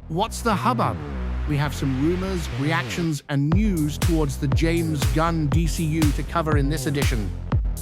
What's the hubbub? We have some rumors, reactions, and news towards the James Gunn DCU to cover in this edition.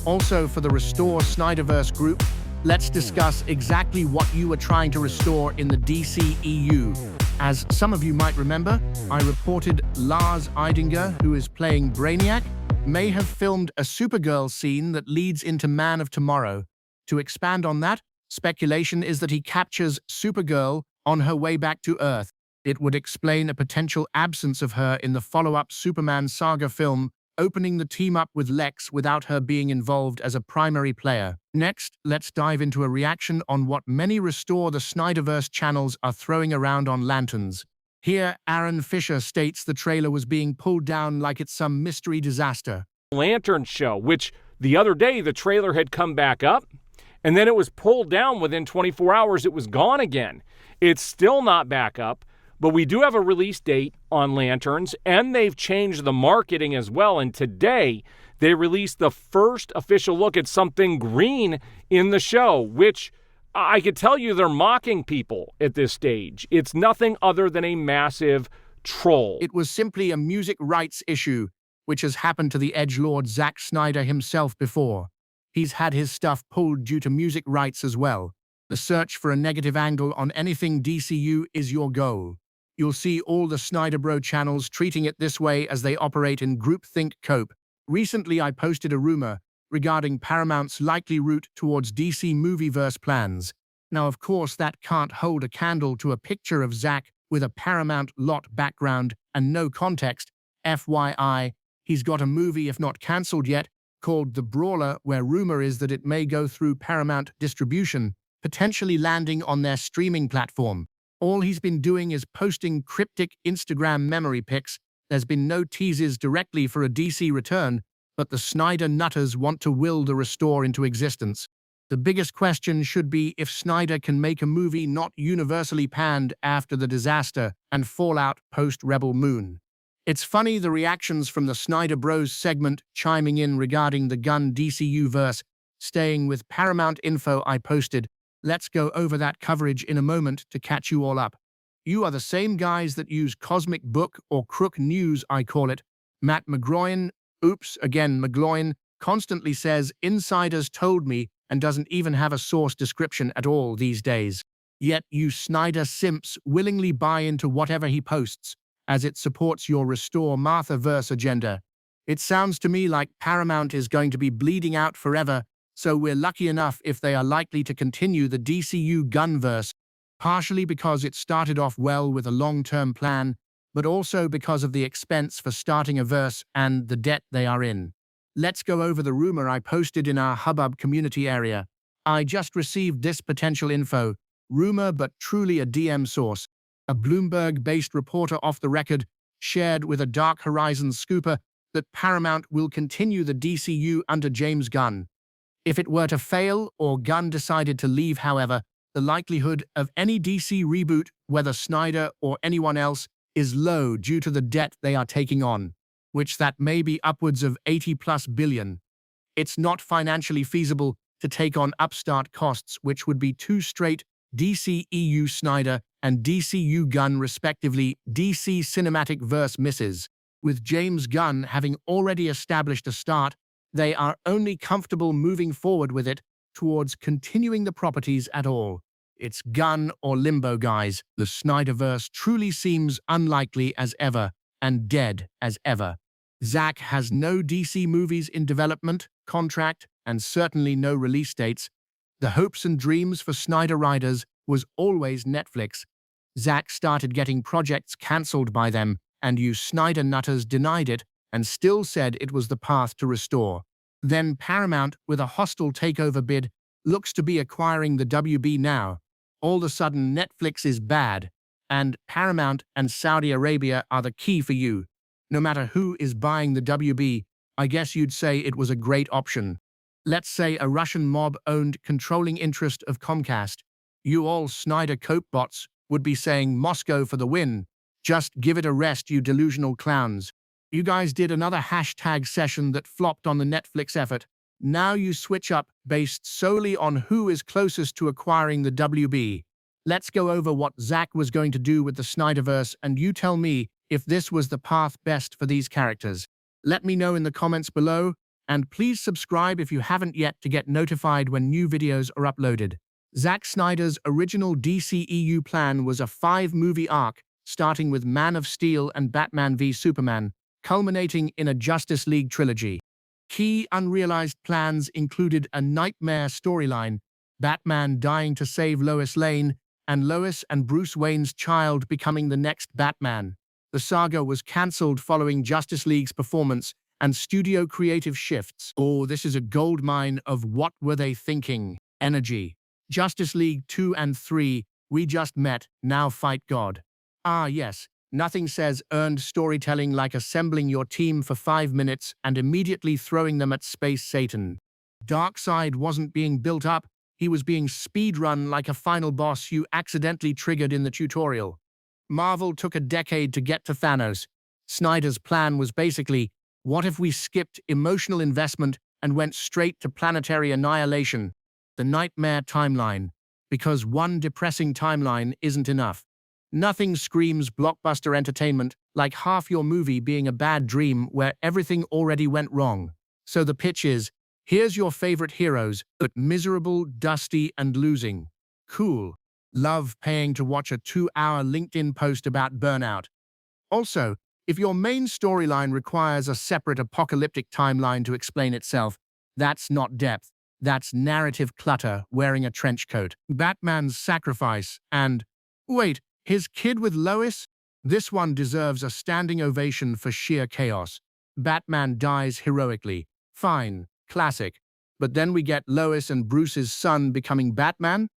Also, for the Restore SnyderVerse group, let's discuss exactly what you are trying to restore in the DCEU. As some of you might remember, I reported Lars Eidinger, who is playing Brainiac, may have filmed a Supergirl scene that leads into Man of Tomorrow. To expand on that, speculation is that he captures Supergirl on her way back to Earth. It would explain a potential absence of her in the follow-up Superman saga film, opening the team up with Lex without her being involved as a primary player. Next, let's dive into a reaction on what many Restore the SnyderVerse channels are throwing around on lanterns. Here, Aaron Fisher states the trailer was being pulled down like it's some mystery disaster. Lantern show, which the other day the trailer had come back up, and then it was pulled down within 24 hours. It was gone again. It's still not back up. But we do have a release date on Lanterns, and they've changed the marketing as well. And today, they released the first official look at something green in the show, which I could tell you they're mocking people at this stage. It's nothing other than a massive troll. It was simply a music rights issue, which has happened to the edgelord Zack Snyder himself before. He's had his stuff pulled due to music rights as well. The search for a negative angle on anything DCU is your goal. You'll see all the Snyder Bro channels treating it this way as they operate in groupthink cope. Recently, I posted a rumor regarding Paramount's likely route towards DC Movieverse plans. Now, of course, that can't hold a candle to a picture of Zack with a Paramount lot background and no context. FYI, he's got a movie, if not cancelled yet, called The Brawler, where rumor is that it may go through Paramount distribution, potentially landing on their streaming platform. All he's been doing is posting cryptic Instagram memory pics. There's been no teases directly for a DC return, but the Snyder nutters want to will the Restore into existence. The biggest question should be if Snyder can make a movie not universally panned after the disaster and fallout post-Rebel Moon. It's funny the reactions from the Snyder Bros segment chiming in regarding the Gunn DCU verse. Staying with Paramount info I posted, let's go over that coverage in a moment to catch you all up. You are the same guys that use Cosmic Book or Crook News, I call it. Matt McGloin, McGloin, constantly says insiders told me and doesn't even have a source description at all these days. Yet you Snyder simps willingly buy into whatever he posts, as it supports your Restore Martha-verse agenda. It sounds to me like Paramount is going to be bleeding out forever, so we're lucky enough if they are likely to continue the DCU Gunverse, partially because it started off well with a long-term plan, but also because of the expense for starting a verse and the debt they are in. Let's go over the rumor I posted in our Hubbub community area. I just received this potential info, rumor but truly a DM source. A Bloomberg-based reporter off the record shared with a Dark Horizons scooper that Paramount will continue the DCU under James Gunn. If it were to fail or Gunn decided to leave, however, the likelihood of any DC reboot, whether Snyder or anyone else, is low due to the debt they are taking on, which that may be upwards of 80+ billion. It's not financially feasible to take on upstart costs, which would be two straight DCEU Snyder and DCU Gunn respectively DC Cinematic Verse misses. With James Gunn having already established a start, they are only comfortable moving forward with it towards continuing the properties at all. It's Gunn or limbo, guys. The SnyderVerse truly seems unlikely as ever and dead as ever. Zack has no DC movies in development, contract, and certainly no release dates. The hopes and dreams for Snyder Riders was always Netflix. Zack started getting projects cancelled by them, and you Snyder nutters denied it and still said it was the path to Restore. Then Paramount, with a hostile takeover bid, looks to be acquiring the WB now. All of a sudden, Netflix is bad, and Paramount and Saudi Arabia are the key for you. No matter who is buying the WB, I guess you'd say it was a great option. Let's say a Russian mob-owned controlling interest of Comcast. You all Snyder Cope bots would be saying Moscow for the win. Just give it a rest, you delusional clowns. You guys did another hashtag session that flopped on the Netflix effort. Now you switch up based solely on who is closest to acquiring the WB. Let's go over what Zack was going to do with the SnyderVerse, and you tell me if this was the path best for these characters. Let me know in the comments below, and please subscribe if you haven't yet to get notified when new videos are uploaded. Zack Snyder's original DCEU plan was a 5-movie arc, starting with Man of Steel and Batman v Superman, culminating in a Justice League trilogy. Key unrealized plans included a nightmare storyline, Batman dying to save Lois Lane, and Lois and Bruce Wayne's child becoming the next Batman. The saga was cancelled following Justice League's performance and studio creative shifts. Oh, this is a goldmine of what were they thinking? Energy. Justice League 2 and 3, we just met, now fight God. Ah yes, nothing says earned storytelling like assembling your team for 5 minutes and immediately throwing them at Space Satan. Darkseid wasn't being built up, he was being speedrun like a final boss you accidentally triggered in the tutorial. Marvel took a decade to get to Thanos. Snyder's plan was basically, what if we skipped emotional investment and went straight to planetary annihilation? The nightmare timeline. Because one depressing timeline isn't enough. Nothing screams blockbuster entertainment like half your movie being a bad dream where everything already went wrong. So the pitch is, here's your favorite heroes, but miserable, dusty, and losing. Cool. Love paying to watch a 2-hour LinkedIn post about burnout. Also, if your main storyline requires a separate apocalyptic timeline to explain itself, that's not depth. That's narrative clutter wearing a trench coat. Batman's sacrifice and, wait, his kid with Lois? This one deserves a standing ovation for sheer chaos. Batman dies heroically. Fine, classic. But then we get Lois and Bruce's son becoming Batman?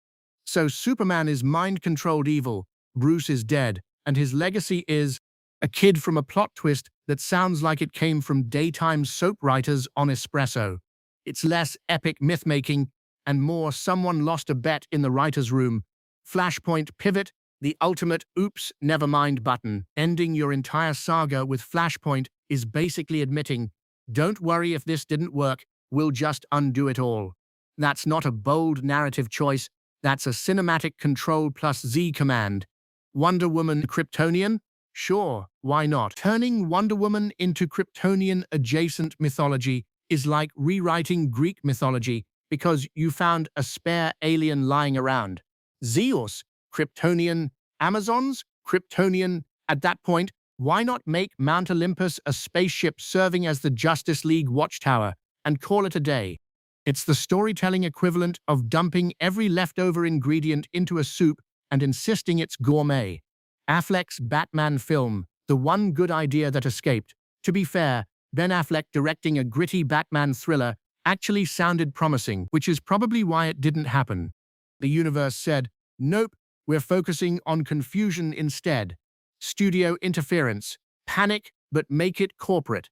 So Superman is mind-controlled evil, Bruce is dead, and his legacy is a kid from a plot twist that sounds like it came from daytime soap writers on espresso. It's less epic myth-making and more someone lost a bet in the writer's room. Flashpoint pivot, the ultimate oops, never mind button. Ending your entire saga with Flashpoint is basically admitting, don't worry if this didn't work, we'll just undo it all. That's not a bold narrative choice, that's a cinematic Control plus Z command. Wonder Woman Kryptonian? Sure, why not? Turning Wonder Woman into Kryptonian-adjacent mythology is like rewriting Greek mythology because you found a spare alien lying around. Zeus, Kryptonian, Amazons, Kryptonian. At that point, why not make Mount Olympus a spaceship serving as the Justice League watchtower and call it a day? It's the storytelling equivalent of dumping every leftover ingredient into a soup and insisting it's gourmet. Affleck's Batman film, the one good idea that escaped. To be fair, Ben Affleck directing a gritty Batman thriller actually sounded promising, which is probably why it didn't happen. The universe said, nope, we're focusing on confusion instead. Studio interference. Panic, but make it corporate.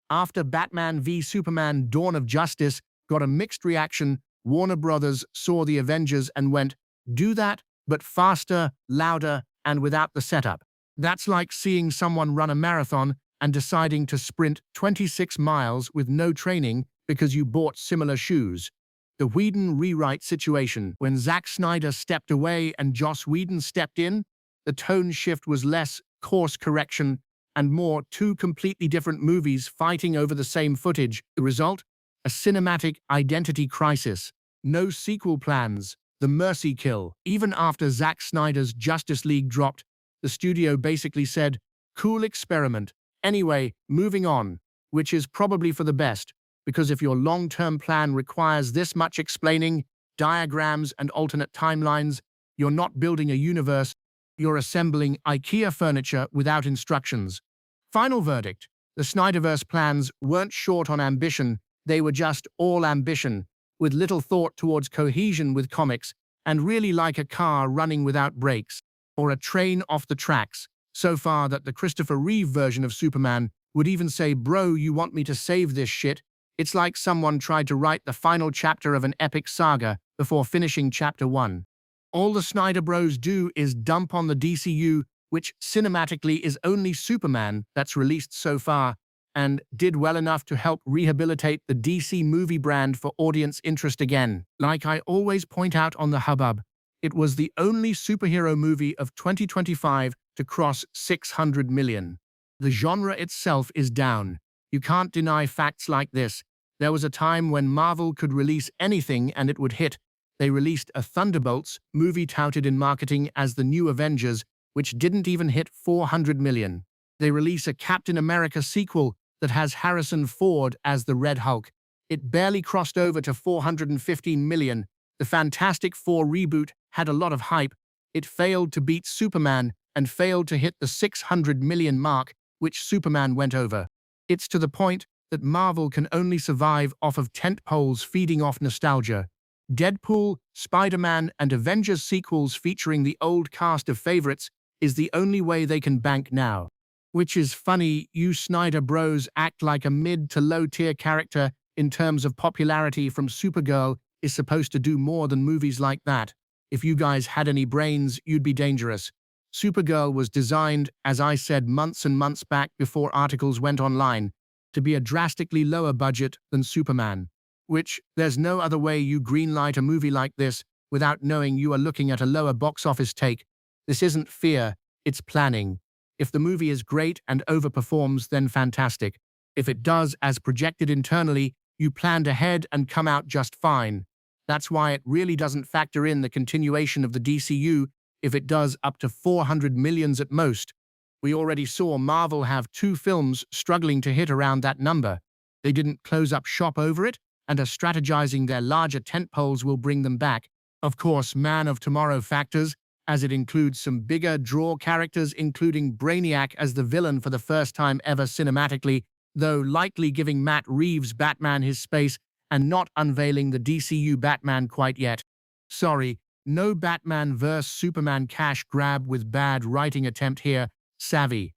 After Batman v Superman Dawn of Justice got a mixed reaction, Warner Brothers saw the Avengers and went, do that, but faster, louder, and without the setup. That's like seeing someone run a marathon and deciding to sprint 26 miles with no training because you bought similar shoes. The Whedon rewrite situation. When Zack Snyder stepped away and Joss Whedon stepped in, the tone shift was less course correction and more two completely different movies fighting over the same footage. The result? A cinematic identity crisis. No sequel plans. The mercy kill. Even after Zack Snyder's Justice League dropped, the studio basically said, cool experiment. Anyway, moving on, which is probably for the best, because if your long-term plan requires this much explaining, diagrams and alternate timelines, you're not building a universe, you're assembling IKEA furniture without instructions. Final verdict. The SnyderVerse plans weren't short on ambition, they were just all ambition, with little thought towards cohesion with comics, and really like a car running without brakes, or a train off the tracks, so far that the Christopher Reeve version of Superman would even say, bro, you want me to save this shit? It's like someone tried to write the final chapter of an epic saga before finishing chapter 1. All the Snyder Bros do is dump on the DCU, which cinematically is only Superman that's released so far, and did well enough to help rehabilitate the DC movie brand for audience interest again. Like I always point out on the hubbub, It was the only superhero movie of 2025 to cross 600 million. The genre itself is down. You can't deny facts like this. There was a time when Marvel could release anything and it would hit. They released a Thunderbolts movie touted in marketing as the new Avengers, which didn't even hit 400 million. They release a Captain America sequel that has Harrison Ford as the Red Hulk. It barely crossed over to 415 million. The Fantastic Four reboot had a lot of hype. It failed to beat Superman and failed to hit the 600 million mark, which Superman went over. It's to the point that Marvel can only survive off of tentpoles feeding off nostalgia. Deadpool, Spider-Man, and Avengers sequels featuring the old cast of favorites is the only way they can bank now. Which is funny, you Snyder bros act like a mid to low tier character in terms of popularity from Supergirl is supposed to do more than movies like that. If you guys had any brains, you'd be dangerous. Supergirl was designed, as I said months and months back before articles went online, to be a drastically lower budget than Superman. Which, there's no other way you greenlight a movie like this without knowing you are looking at a lower box office take. This isn't fear, it's planning. If the movie is great and overperforms, then fantastic. If it does as projected internally, you planned ahead and come out just fine. That's why it really doesn't factor in the continuation of the DCU if it does up to 400 millions at most. We already saw Marvel have 2 films struggling to hit around that number. They didn't close up shop over it and are strategizing their larger tentpoles will bring them back. Of course, Man of Tomorrow factors, as it includes some bigger draw characters including Brainiac as the villain for the first time ever cinematically, though likely giving Matt Reeves' Batman his space and not unveiling the DCU Batman quite yet. Sorry, no Batman vs Superman cash grab with bad writing attempt here, savvy.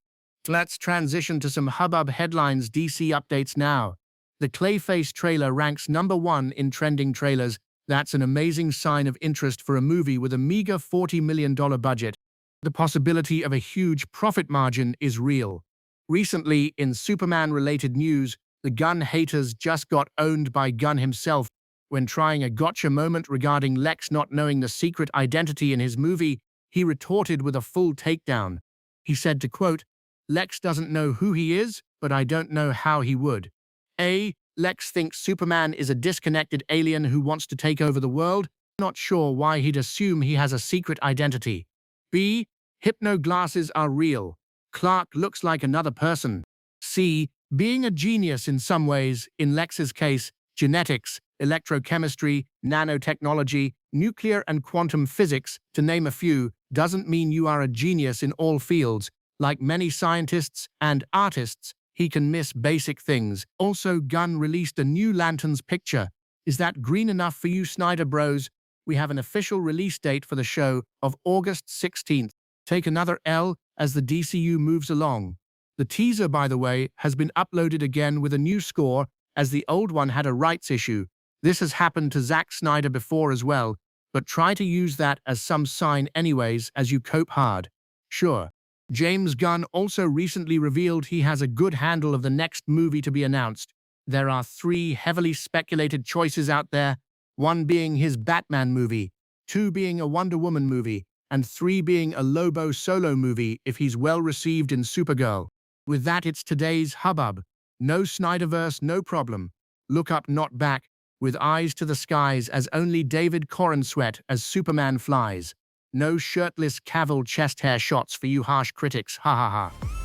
Let's transition to some hubbub headlines. DC updates now. The Clayface trailer ranks #1 in trending trailers. That's an amazing sign of interest for a movie with a meager $40 million budget. The possibility of a huge profit margin is real. Recently, in Superman-related news, the Gunn haters just got owned by Gunn himself when trying a gotcha moment regarding Lex not knowing the secret identity in his movie. He retorted with a full takedown. He said to quote, "Lex doesn't know who he is, but I don't know how he would. A. Lex thinks Superman is a disconnected alien who wants to take over the world. Not sure why he'd assume he has a secret identity. B. Hypno glasses are real. Clark looks like another person. C. Being a genius in some ways, in Lex's case, genetics, electrochemistry, nanotechnology, nuclear and quantum physics, to name a few, doesn't mean you are a genius in all fields. Like many scientists and artists, he can miss basic things." Also, Gunn released a new Lanterns picture. Is that green enough for you, Snyder bros? We have an official release date for the show of August 16th. Take another L as the DCU moves along. The teaser, by the way, has been uploaded again with a new score, as the old one had a rights issue. This has happened to Zack Snyder before as well, but try to use that as some sign anyways as you cope hard. Sure. James Gunn also recently revealed he has a good handle of the next movie to be announced. There are 3 heavily speculated choices out there, 1 being his Batman movie, 2 being a Wonder Woman movie, and 3 being a Lobo solo movie if he's well received in Supergirl. With that, it's today's hubbub. No SnyderVerse, no problem. Look up, not back, with eyes to the skies as only David Corn sweat as Superman flies. No shirtless Cavill chest hair shots for you harsh critics, ha ha ha.